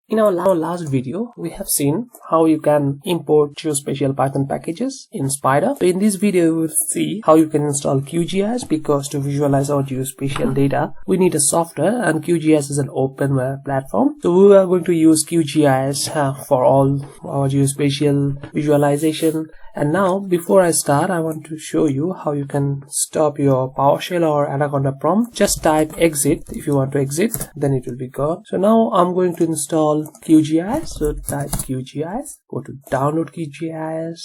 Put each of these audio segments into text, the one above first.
In our last video, we have seen how you can import geospatial Python packages in Spider. So in this video, we will see how you can install QGIS, because to visualize our geospatial data, we need a software, and QGIS is an openware platform. So we are going to use QGIS for all our geospatial visualization. And now, before I start, I want to show you how you can stop your PowerShell or Anaconda prompt. Just type exit if you want to exit, then it will be gone. So now I'm going to install QGIS. So type QGIS, go to download QGIS,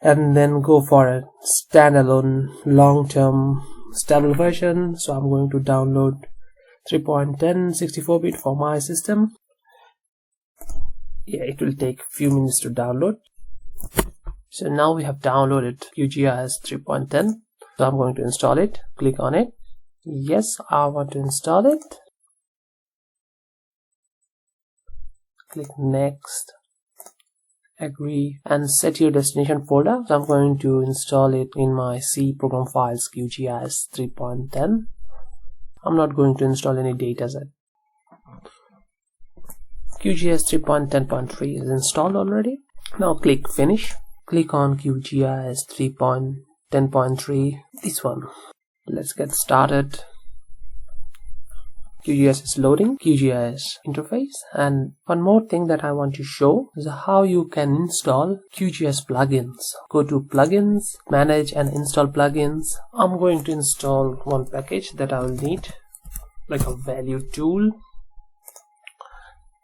and then go for a standalone long-term stable version. So I'm going to download 3.10 64-bit for my system. Yeah, it will take a few minutes to download. So now we have downloaded QGIS 3.10. So I'm going to install it. Click on it. Yes, I want to install it. Click next, agree, and set your destination folder. So I'm going to install it in my C program files QGIS 3.10. I'm not going to install any dataset. QGIS 3.10.3 is installed already. Now click finish. Click on QGIS 3.10.3, this one. Let's get started. QGIS is loading, QGIS interface. And one more thing that I want to show is how you can install QGIS plugins. Go to plugins, manage and install plugins. I'm going to install one package that I will need, like a value tool.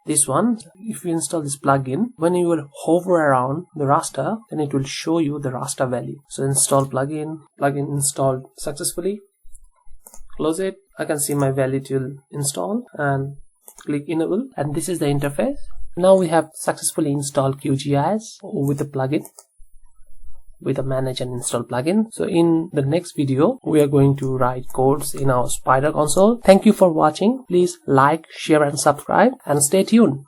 This one, if you install this plugin, when you will hover around the raster, then it will show you the raster value. So install plugin installed successfully. Close it. I can see my value tool installed and click enable, and this is the interface. Now we have successfully installed QGIS with the plugin, with a manage and install plugin. So in the next video, we are going to write codes in our Spider console. Thank you for watching. Please like, share and subscribe, and stay tuned.